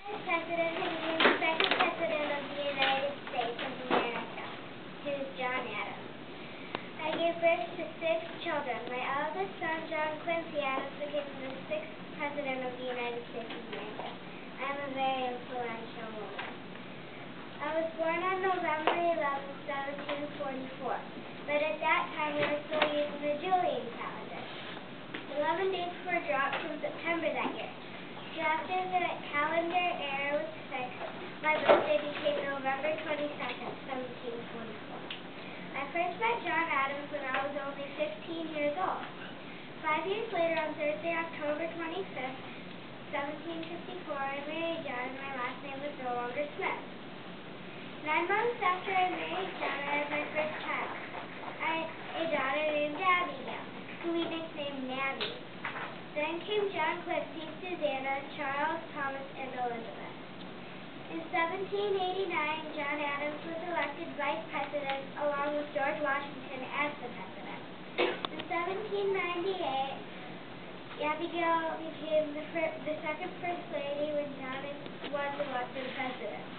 President has been the second President of the United States of America, who's John Adams. I gave birth to 6 children. My eldest son, John Quincy Adams, became the 6th President of the United States of America. I am a very influential woman. I was born on November 11, 1744, but at that time we were still using the Julian calendar. 11 dates were dropped from September that year. So after the calendar error was fixed, my birthday became November 22nd, 1744. I first met John Adams when I was only 15 years old. 5 years later, on Thursday, October 25th, 1754, I married John, and my last name was no longer Smith. 9 months after I married John, I had my first child, a daughter named Abigail, who we nicknamed Nabby. Then came John Quincy, Susanna, Charles, Thomas, and Elizabeth. In 1789, John Adams was elected Vice President along with George Washington as the President. In 1798, Abigail became the second First Lady when John was elected President.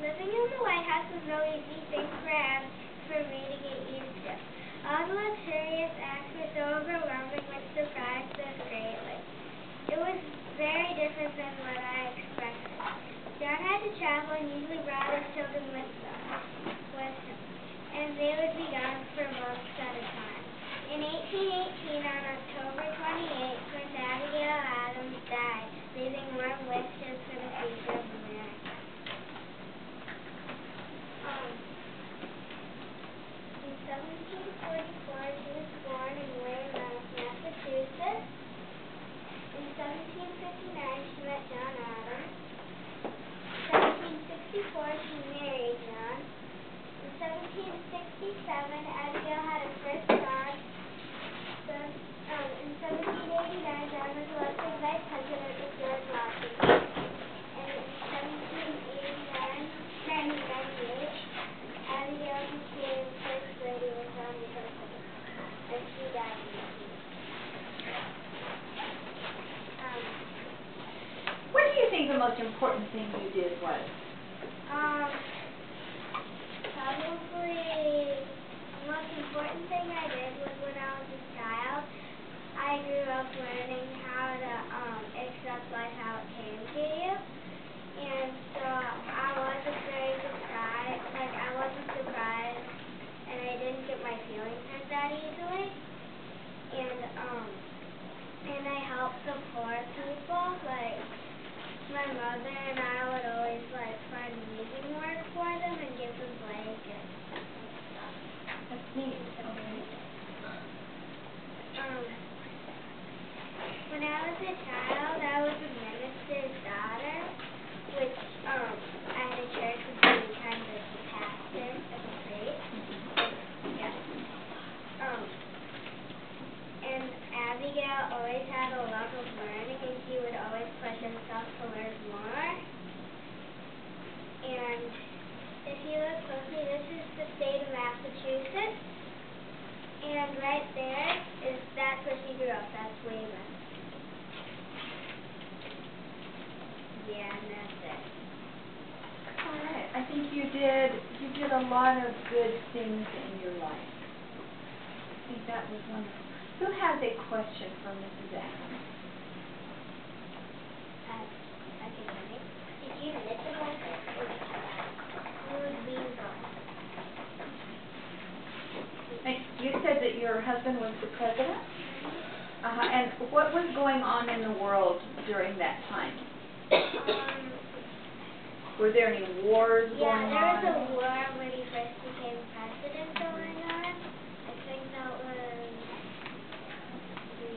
Living in the White House was no easy thing for me to get used to. All the luxurious acts were so overwhelming, which surprised us greatly. It was very different than what I expected. John had to travel and usually brought his children with him, and they would be gone for months at a time. In 1818, on October 28th, Prince Abigail Adams died, leaving warm wishes for the future of America. In 1744, she was born in Weymouth, Massachusetts. In 1759, she met John Adams. In 1764, she married John. In 1767, Abigail had her first son. In 1789, John was elected Vice President with George Washington. And in 1998, Abigail became First Lady with John the President. And she died in 1998. What do you think the most important thing you did was? Probably the most important thing I did was when I was a child, I grew up learning how to accept life how it came to you. And so I wasn't very surprised, I wasn't surprised, and I didn't get my feelings hurt that easily. And I helped the poor people, my mother and I would always find weaving work for them and give them blankets. That's neat. When I was a child, I was a minister's daughter, which I had a church with me kind of the pastor as a priest. Yeah. And Abigail always had a love of learning, and she would always push herself to learn more. And if you look closely, this is the state of Massachusetts. And right there that's where she grew up. That's Weymouth. Yeah, and that's it. All right. I think you did a lot of good things in your life. I think that was wonderful. Who has a question for Mrs. Adams? I can hear it. Did you knit the blanket? You said that your husband was the president? And what was going on in the world during that time? Were there any wars going on? Yeah, there was a war when he first became president going on. I think that was the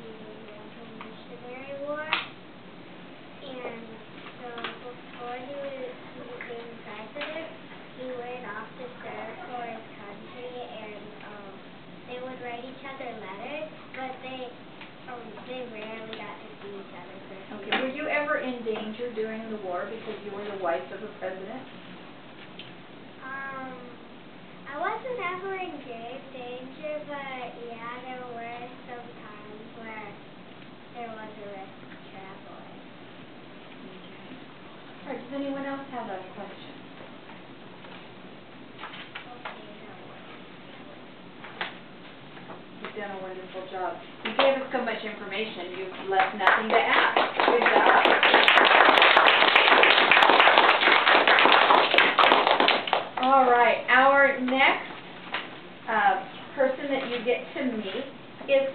Revolutionary War. And so before he became president, he went off to serve for his country, and they would write each other letters, but they rarely got to see each other personally. Okay. Were you ever in danger during the war because you were the wife of a president? I wasn't ever in grave danger, but yeah, there were some times where there was a risk of traveling. Okay. anyone else have a question? You've done a wonderful job. You gave us so much information, you've left nothing to ask. Good job. All right, our next person that you get to meet is